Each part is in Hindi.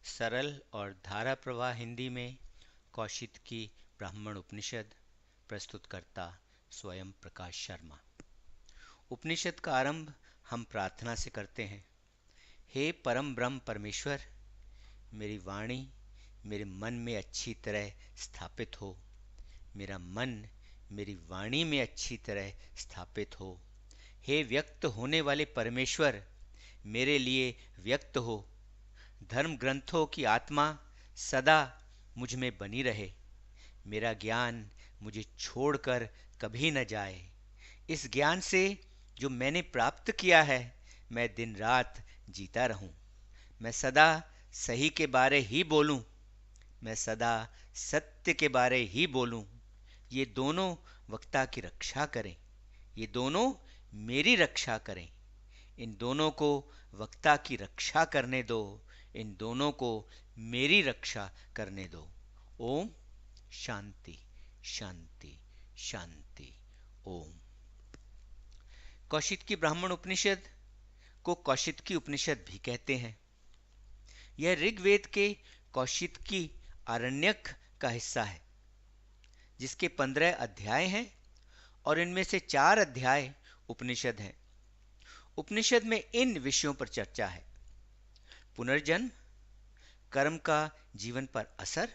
सरल और धारा प्रवाह हिंदी में कौशिक की ब्राह्मण उपनिषद। प्रस्तुतकर्ता स्वयं प्रकाश शर्मा। उपनिषद का आरंभ हम प्रार्थना से करते हैं। हे परम ब्रह्म परमेश्वर, मेरी वाणी मेरे मन में अच्छी तरह स्थापित हो। मेरा मन मेरी वाणी में अच्छी तरह स्थापित हो। हे व्यक्त होने वाले परमेश्वर, मेरे लिए व्यक्त हो। धर्म ग्रंथों की आत्मा सदा मुझ में बनी रहे। मेरा ज्ञान मुझे छोड़कर कभी न जाए। इस ज्ञान से जो मैंने प्राप्त किया है, मैं दिन रात जीता रहूं। मैं सदा सही के बारे ही बोलूं। मैं सदा सत्य के बारे ही बोलूं। ये दोनों वक्ता की रक्षा करें। ये दोनों मेरी रक्षा करें। इन दोनों को वक्ता की रक्षा करने दो। इन दोनों को मेरी रक्षा करने दो। ओम शांति शांति शांति। ओम। कौशिक की ब्राह्मण उपनिषद को कौशिक की उपनिषद भी कहते हैं। यह ऋग्वेद के कौशिक की आरण्यक का हिस्सा है, जिसके 15 अध्याय हैं और इनमें से 4 अध्याय उपनिषद हैं। उपनिषद में इन विषयों पर चर्चा है: पुनर्जन्म, कर्म का जीवन पर असर,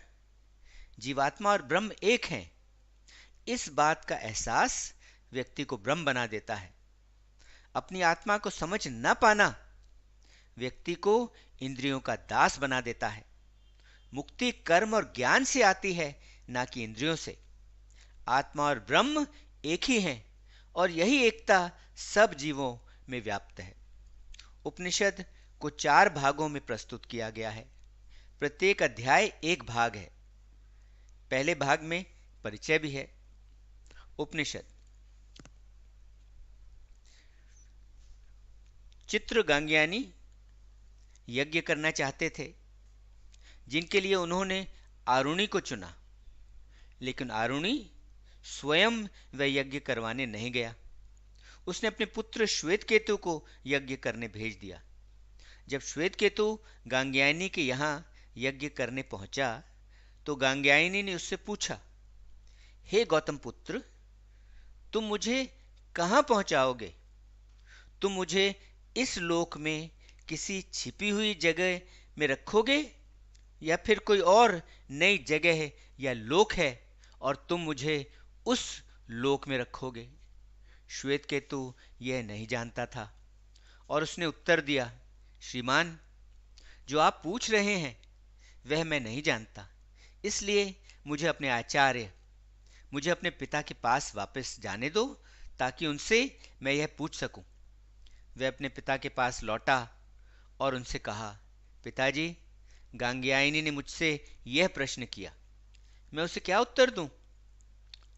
जीवात्मा और ब्रह्म एक हैं, इस बात का एहसास व्यक्ति को ब्रह्म बना देता है। अपनी आत्मा को समझ न पाना व्यक्ति को इंद्रियों का दास बना देता है। मुक्ति कर्म और ज्ञान से आती है, ना कि इंद्रियों से। आत्मा और ब्रह्म एक ही हैं और यही एकता सब जीवों में व्याप्त है। उपनिषद को 4 भागों में प्रस्तुत किया गया है। प्रत्येक अध्याय एक भाग है। पहले भाग में परिचय भी है। उपनिषद। चित्र गांग्यानी यज्ञ करना चाहते थे, जिनके लिए उन्होंने आरुणि को चुना, लेकिन आरुणि स्वयं वह यज्ञ करवाने नहीं गया। उसने अपने पुत्र श्वेतकेतु को यज्ञ करने भेज दिया। जब श्वेतकेतु गांग्यायनी के यहाँ यज्ञ करने पहुंचा, तो गांग्यायनी ने उससे पूछा, हे गौतम पुत्र, तुम मुझे कहाँ पहुंचाओगे? तुम मुझे इस लोक में किसी छिपी हुई जगह में रखोगे, या फिर कोई और नई जगह या लोक है और तुम मुझे उस लोक में रखोगे? श्वेतकेतु यह नहीं जानता था और उसने उत्तर दिया, श्रीमान, जो आप पूछ रहे हैं वह मैं नहीं जानता। इसलिए मुझे अपने पिता के पास वापस जाने दो, ताकि उनसे मैं यह पूछ सकूं। वह अपने पिता के पास लौटा और उनसे कहा, पिताजी, गांग्यायनी ने मुझसे यह प्रश्न किया, मैं उसे क्या उत्तर दूं?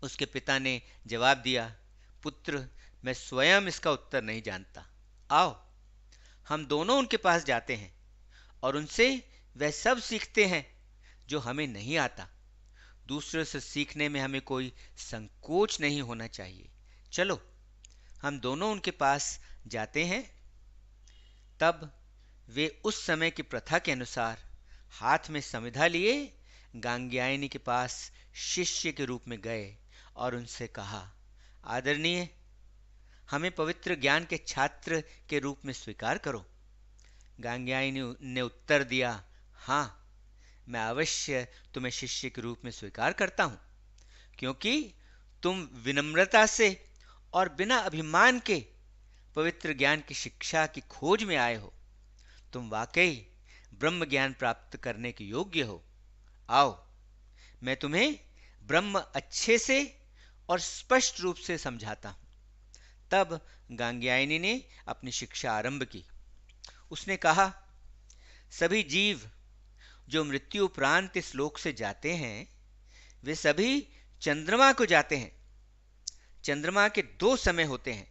उसके पिता ने जवाब दिया, पुत्र, मैं स्वयं इसका उत्तर नहीं जानता। आओ, हम दोनों उनके पास जाते हैं और उनसे वह सब सीखते हैं जो हमें नहीं आता। दूसरों से सीखने में हमें कोई संकोच नहीं होना चाहिए। चलो, हम दोनों उनके पास जाते हैं। तब वे उस समय की प्रथा के अनुसार हाथ में समिधा लिए गांग्यायनी के पास शिष्य के रूप में गए और उनसे कहा, आदरणीय, हमें पवित्र ज्ञान के छात्र के रूप में स्वीकार करो। गांग्यायनी ने उत्तर दिया, हाँ, मैं अवश्य तुम्हें शिष्य के रूप में स्वीकार करता हूं, क्योंकि तुम विनम्रता से और बिना अभिमान के पवित्र ज्ञान की शिक्षा की खोज में आए हो। तुम वाकई ब्रह्म ज्ञान प्राप्त करने के योग्य हो। आओ, मैं तुम्हें ब्रह्म अच्छे से और स्पष्ट रूप से समझाता हूं। तब गांग्यायनी ने अपनी शिक्षा आरंभ की। उसने कहा, सभी जीव जो मृत्यु उपरांत इस लोक से जाते हैं, वे सभी चंद्रमा को जाते हैं। चंद्रमा के 2 समय होते हैं,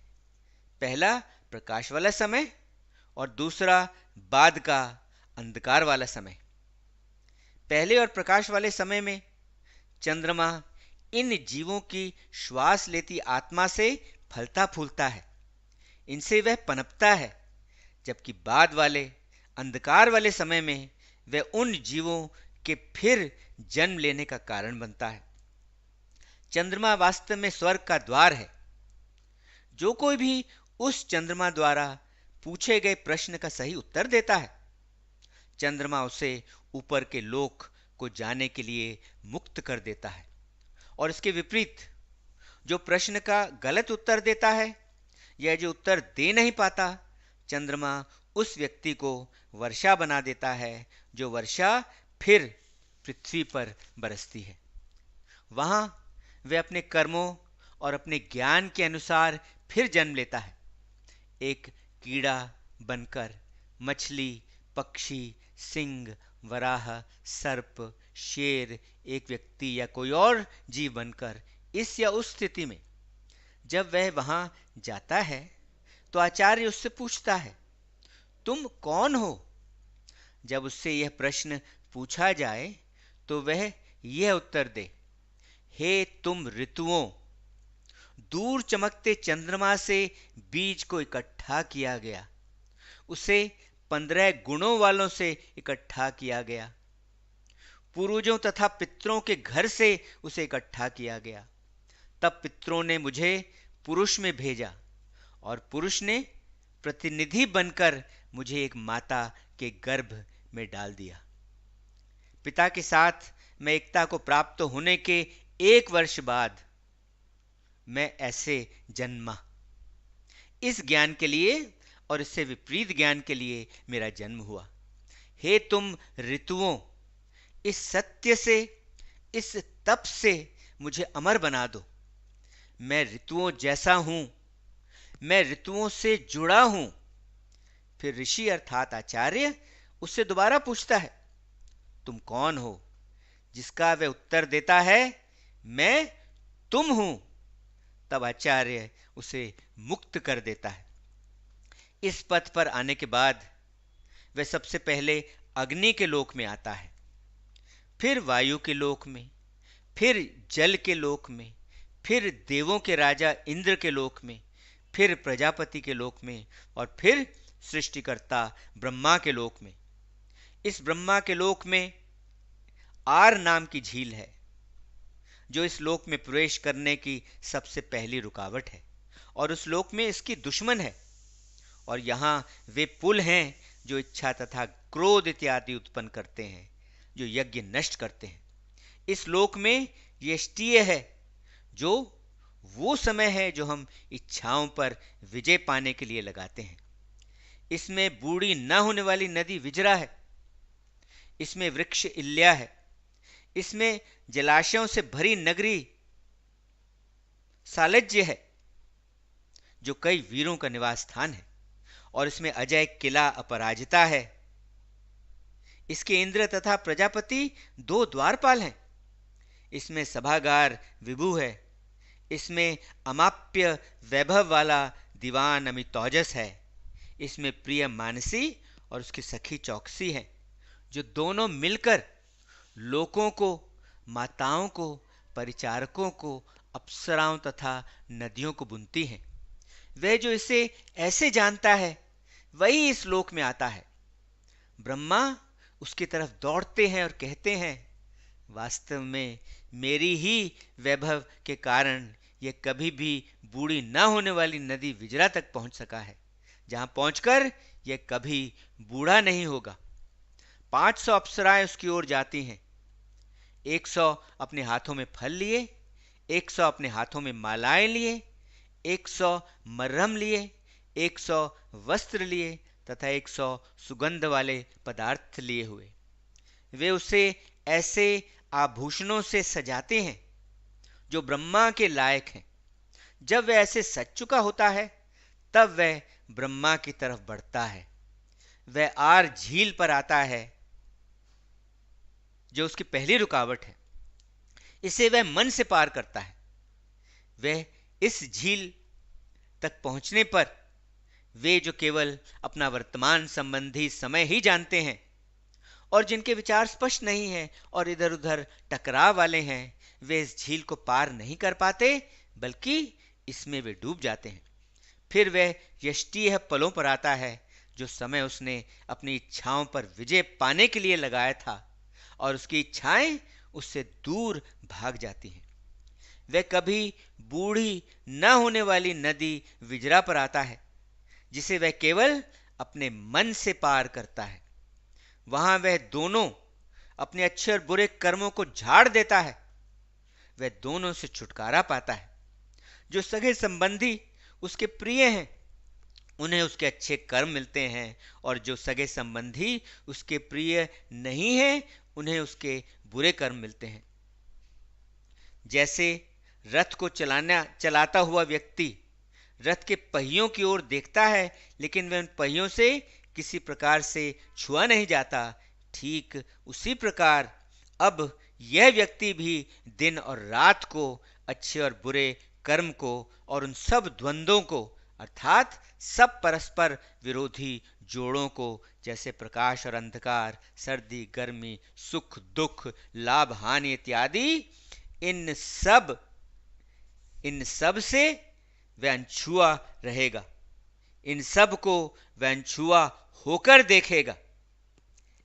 पहला प्रकाश वाला समय और दूसरा बाद का अंधकार वाला समय। पहले और प्रकाश वाले समय में चंद्रमा इन जीवों की श्वास लेती आत्मा से फलता फूलता है, इनसे वह पनपता है, जबकि बाद वाले अंधकार वाले समय में वह उन जीवों के फिर जन्म लेने का कारण बनता है। चंद्रमा वास्तव में स्वर्ग का द्वार है। जो कोई भी उस चंद्रमा द्वारा पूछे गए प्रश्न का सही उत्तर देता है, चंद्रमा उसे ऊपर के लोक को जाने के लिए मुक्त कर देता है। और इसके विपरीत जो प्रश्न का गलत उत्तर देता है या जो उत्तर दे नहीं पाता, चंद्रमा उस व्यक्ति को वर्षा बना देता है, जो वर्षा फिर पृथ्वी पर बरसती है। वहां वह अपने कर्मों और अपने ज्ञान के अनुसार फिर जन्म लेता है, एक कीड़ा बनकर, मछली, पक्षी, सिंह, वराह, सर्प, शेर, एक व्यक्ति या कोई और जीव बनकर। इस या उस स्थिति में जब वह वहां जाता है तो आचार्य उससे पूछता है, तुम कौन हो? जब उससे यह प्रश्न पूछा जाए तो वह यह उत्तर दे, हे तुम ऋतुओं, दूर चमकते चंद्रमा से बीज को इकट्ठा किया गया, उसे 15 गुणों वालों से इकट्ठा किया गया, पूर्वजों तथा पितरों के घर से उसे इकट्ठा किया गया। तब पितरों ने मुझे पुरुष में भेजा और पुरुष ने प्रतिनिधि बनकर मुझे एक माता के गर्भ में डाल दिया। पिता के साथ मैं एकता को प्राप्त होने के 1 वर्ष बाद मैं ऐसे जन्मा। इस ज्ञान के लिए और इससे विपरीत ज्ञान के लिए मेरा जन्म हुआ। हे तुम ऋतुओं, इस सत्य से, इस तप से मुझे अमर बना दो। मैं ऋतुओं जैसा हूं, मैं ऋतुओं से जुड़ा हूं। फिर ऋषि अर्थात आचार्य उससे दोबारा पूछता है, तुम कौन हो? जिसका वह उत्तर देता है, मैं तुम हूं। तब आचार्य उसे मुक्त कर देता है। इस पथ पर आने के बाद वह सबसे पहले अग्नि के लोक में आता है, फिर वायु के लोक में, फिर जल के लोक में, फिर देवों के राजा इंद्र के लोक में, फिर प्रजापति के लोक में और फिर सृष्टिकर्ता ब्रह्मा के लोक में। इस ब्रह्मा के लोक में आर नाम की झील है, जो इस लोक में प्रवेश करने की सबसे पहली रुकावट है और उस लोक में इसकी दुश्मन है। और यहां वे पुल हैं जो इच्छा तथा क्रोध इत्यादि उत्पन्न करते हैं, जो यज्ञ नष्ट करते हैं। इस लोक में यष्टीय है, जो वो समय है जो हम इच्छाओं पर विजय पाने के लिए लगाते हैं। इसमें बूढ़ी न होने वाली नदी विजरा है, इसमें वृक्ष इल्या है, इसमें जलाशयों से भरी नगरी सालज्य है, जो कई वीरों का निवास स्थान है, और इसमें अजय किला अपराजिता है। इसके इंद्र तथा प्रजापति 2 द्वारपाल हैं। इसमें सभागार विभु है, इसमें अमाप्य वैभव वाला दीवान अमितौजस है, इसमें प्रिय मानसी और उसकी सखी चौकसी है, जो दोनों मिलकर लोगों को, माताओं को, परिचारकों को, अप्सराओं तथा नदियों को बुनती हैं। वह जो इसे ऐसे जानता है वही इस लोक में आता है। ब्रह्मा उसकी तरफ दौड़ते हैं और कहते हैं, वास्तव में मेरी ही वैभव के कारण यह कभी भी बूढ़ी न होने वाली नदी विजरा तक पहुंच सका है, जहां पहुंचकर यह कभी बूढ़ा नहीं होगा। 500 अप्सराएं उसकी ओर जाती हैं। 100 अपने हाथों में फल लिए, 100 अपने हाथों में मालाएं लिए, 100 मरहम लिए, 100 वस्त्र लिए तथा 100 सुगंध वाले पदार्थ लिए हुए। वे उसे ऐसे आभूषणों से सजाते हैं जो ब्रह्मा के लायक हैं। जब वह ऐसे सज चुका होता है तब वह ब्रह्मा की तरफ बढ़ता है। वह आर झील पर आता है, जो उसकी पहली रुकावट है। इसे वह मन से पार करता है। वह इस झील तक पहुंचने पर वे जो केवल अपना वर्तमान संबंधी समय ही जानते हैं और जिनके विचार स्पष्ट नहीं हैं और इधर उधर टकराव वाले हैं, वे इस झील को पार नहीं कर पाते, बल्कि इसमें वे डूब जाते हैं। फिर वह यष्टीय पलों पर आता है, जो समय उसने अपनी इच्छाओं पर विजय पाने के लिए लगाया था, और उसकी इच्छाएं उससे दूर भाग जाती हैं। वह कभी बूढ़ी न होने वाली नदी विजरा पर आता है, जिसे वह केवल अपने मन से पार करता है। वहां वह दोनों अपने अच्छे और बुरे कर्मों को झाड़ देता है। वह दोनों से छुटकारा पाता है। जो सगे संबंधी उसके प्रिय हैं, उन्हें उसके अच्छे कर्म मिलते हैं, और जो सगे संबंधी उसके प्रिय नहीं हैं, उन्हें उसके बुरे कर्म मिलते हैं। जैसे रथ को चलाता हुआ व्यक्ति रथ के पहियों की ओर देखता है, लेकिन वह उन पहियों से किसी प्रकार से छुआ नहीं जाता, ठीक उसी प्रकार अब यह व्यक्ति भी दिन और रात को, अच्छे और बुरे कर्म को, और उन सब द्वंद्वों को, अर्थात सब परस्पर विरोधी जोड़ों को, जैसे प्रकाश और अंधकार, सर्दी गर्मी, सुख दुख, लाभ हानि इत्यादि, इन सब से वह अनछुआ रहेगा। इन सब को वह अनछुआ होकर देखेगा।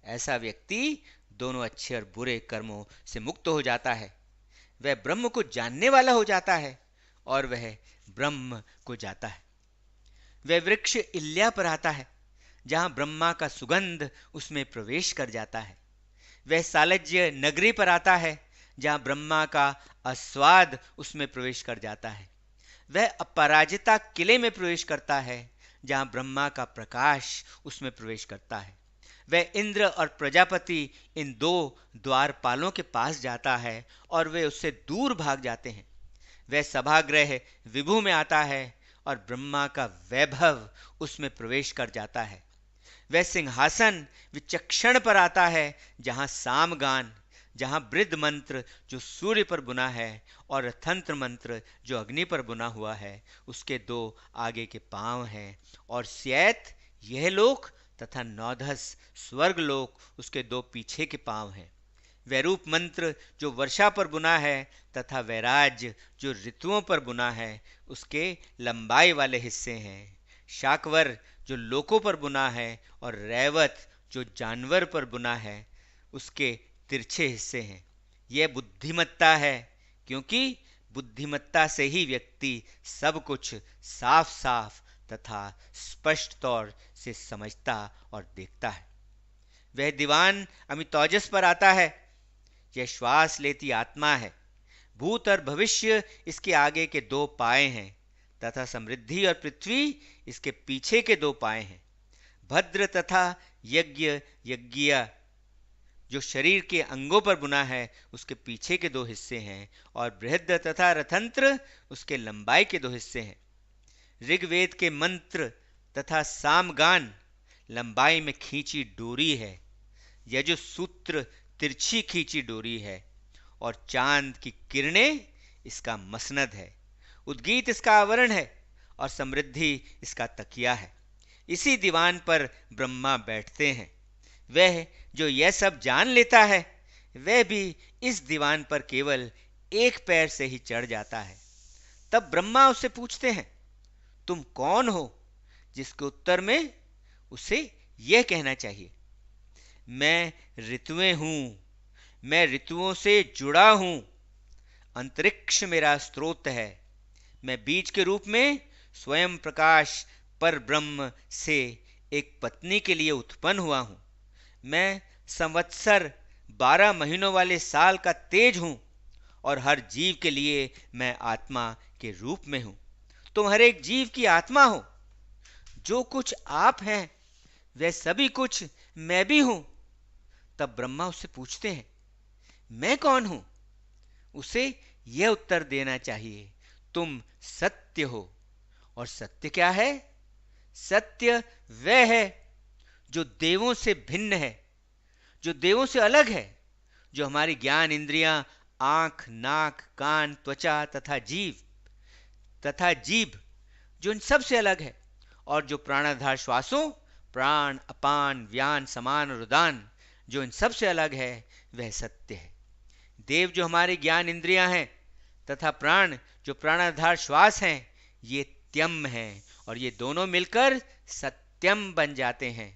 ऐसा व्यक्ति दोनों अच्छे और बुरे कर्मों से मुक्त हो जाता है। वह ब्रह्म को जानने वाला हो जाता है, और वह ब्रह्म को जाता है। वह वृक्ष इल्या पर आता है, जहां ब्रह्मा का सुगंध उसमें प्रवेश कर जाता है। वह सालज्य नगरी पर आता है, जहां ब्रह्मा का आस्वाद उसमें प्रवेश कर जाता है। वह अपराजिता किले में प्रवेश करता है, जहां ब्रह्मा का प्रकाश उसमें प्रवेश करता है। वह इंद्र और प्रजापति इन दो द्वारपालों के पास जाता है, और वे उससे दूर भाग जाते हैं। वह सभागृह विभु में आता है, और ब्रह्मा का वैभव उसमें प्रवेश कर जाता है। वह सिंहासन विचक्षण पर आता है, जहां सामगान, जहां वृद्ध मंत्र जो सूर्य पर बुना है, और तंत्र मंत्र जो अग्नि पर बुना हुआ है, उसके दो आगे के पांव हैं, और स्यैत यह लोक तथा नौधस स्वर्ग लोक उसके दो पीछे के पांव हैं। वैरूप मंत्र जो वर्षा पर बुना है, तथा वैराज जो ऋतुओं पर बुना है, उसके लंबाई वाले हिस्से हैं। शाकवर जो लोकों पर बुना है, और रैवत जो जानवर पर बुना है, उसके तिरछे हिस्से हैं। यह बुद्धिमत्ता है, क्योंकि बुद्धिमत्ता से ही व्यक्ति सब कुछ साफ साफ तथा स्पष्ट तौर से समझता और देखता है। वह दीवान अमितौजस पर आता है। यह श्वास लेती आत्मा है। भूत और भविष्य इसके आगे के दो पाए हैं, तथा समृद्धि और पृथ्वी इसके पीछे के दो पाए हैं। भद्र तथा यज्ञ जो शरीर के अंगों पर बुना है, उसके पीछे के दो हिस्से हैं, और बृहद तथा रथंत्र उसके लंबाई के दो हिस्से हैं। ऋग्वेद के मंत्र तथा सामगान लंबाई में खींची डोरी है। यजुः सूत्र तिरछी खींची डोरी है, और चांद की किरणें इसका मसनद है। उद्गीत इसका आवरण है, और समृद्धि इसका तकिया है। इसी दीवान पर ब्रह्मा बैठते हैं। वह जो यह सब जान लेता है, वह भी इस दीवान पर केवल एक पैर से ही चढ़ जाता है। तब ब्रह्मा उससे पूछते हैं, तुम कौन हो? जिसके उत्तर में उसे यह कहना चाहिए, मैं ऋतुएं हूं, मैं ऋतुओं से जुड़ा हूं। अंतरिक्ष मेरा स्रोत है। मैं बीज के रूप में स्वयं प्रकाश पर ब्रह्म से एक पत्नी के लिए उत्पन्न हुआ हूं। मैं संवत्सर 12 महीनों वाले साल का तेज हूं, और हर जीव के लिए मैं आत्मा के रूप में हूं। तुम हर एक जीव की आत्मा हो। जो कुछ आप हैं, वह सभी कुछ मैं भी हूं। तब ब्रह्मा उससे पूछते हैं, मैं कौन हूं? उसे यह उत्तर देना चाहिए, तुम सत्य हो। और सत्य क्या है? सत्य वह है जो देवों से भिन्न है, जो देवों से अलग है, जो हमारी ज्ञान इंद्रियां, आंख, नाक, कान, त्वचा तथा जीभ जो इन सब से अलग है, और जो प्राणाधार श्वासों, प्राण, अपान, व्यान, समान और उदान जो इन सब से अलग है, वह सत्य है। देव जो हमारे ज्ञान इंद्रियां हैं, तथा प्राण जो प्राणाधार श्वास हैं, ये त्यम हैं, और ये दोनों मिलकर सत्यम बन जाते हैं,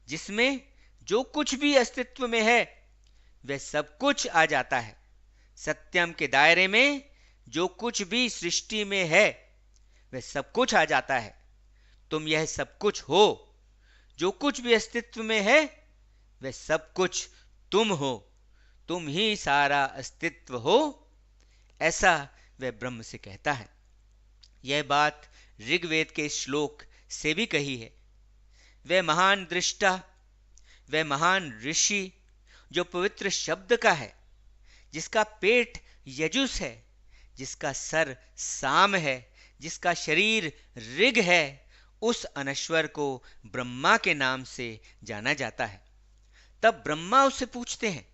जिसमें जो कुछ भी अस्तित्व में है वह सब कुछ आ जाता है। सत्यम के दायरे में जो कुछ भी सृष्टि में है वह सब कुछ आ जाता है। तुम यह सब कुछ हो। जो कुछ भी अस्तित्व में है वह सब कुछ तुम हो। तुम ही सारा अस्तित्व हो, ऐसा वह ब्रह्म से कहता है। यह बात ऋग्वेद के श्लोक से भी कही है। वह महान दृष्टा, वह महान ऋषि जो पवित्र शब्द का है, जिसका पेट यजुस है, जिसका सर साम है, जिसका शरीर ऋग है, उस अनश्वर को ब्रह्मा के नाम से जाना जाता है। तब ब्रह्मा उससे पूछते हैं,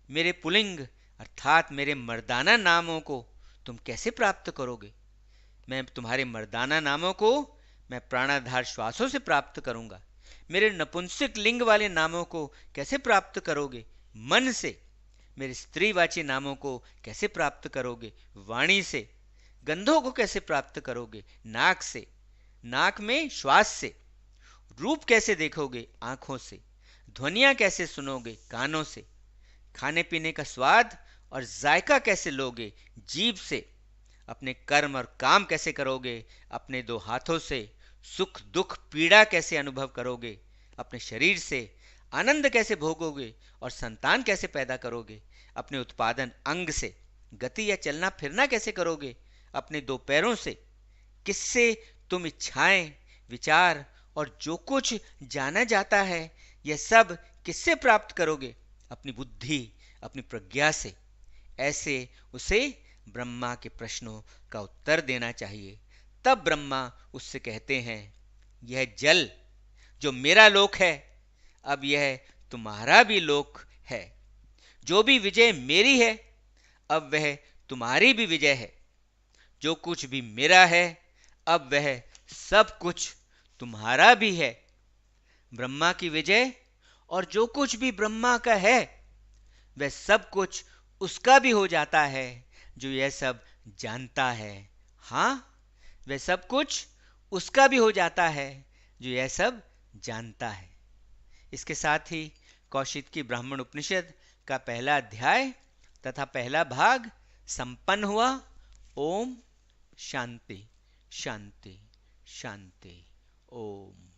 मेरे पुलिंग अर्थात मेरे मर्दाना नामों को तुम कैसे प्राप्त करोगे? मैं तुम्हारे मर्दाना नामों को मैं प्राणाधार श्वासों से प्राप्त करूंगा। मेरे नपुंसक लिंग वाले नामों को कैसे प्राप्त करोगे? मन से। मेरे स्त्रीवाची नामों को कैसे प्राप्त करोगे? वाणी से। गंधों को कैसे प्राप्त करोगे? नाक से। नाक में श्वास से। रूप कैसे देखोगे? आंखों से। ध्वनियां कैसे सुनोगे? कानों से। खाने पीने का स्वाद और जायका कैसे लोगे? जीभ से। अपने कर्म और काम कैसे करोगे? अपने दो हाथों से। सुख दुख पीड़ा कैसे अनुभव करोगे? अपने शरीर से। आनंद कैसे भोगोगे और संतान कैसे पैदा करोगे? अपने उत्पादन अंग से। गति या चलना फिरना कैसे करोगे? अपने दो पैरों से। किससे तुम इच्छाएं, विचार और जो कुछ जाना जाता है यह सब किससे प्राप्त करोगे? अपनी बुद्धि, अपनी प्रज्ञा से। ऐसे उसे ब्रह्मा के प्रश्नों का उत्तर देना चाहिए। तब ब्रह्मा उससे कहते हैं, यह जल जो मेरा लोक है, अब यह तुम्हारा भी लोक है। जो भी विजय मेरी है, अब वह तुम्हारी भी विजय है। जो कुछ भी मेरा है, अब वह सब कुछ तुम्हारा भी है। ब्रह्मा की विजय और जो कुछ भी ब्रह्मा का है वह सब कुछ उसका भी हो जाता है, जो यह सब जानता है। हाँ, वह सब कुछ उसका भी हो जाता है जो यह सब जानता है। इसके साथ ही कौशिकी ब्राह्मण उपनिषद का पहला अध्याय तथा पहला भाग संपन्न हुआ। ओम शांति शांति शांति। ओम।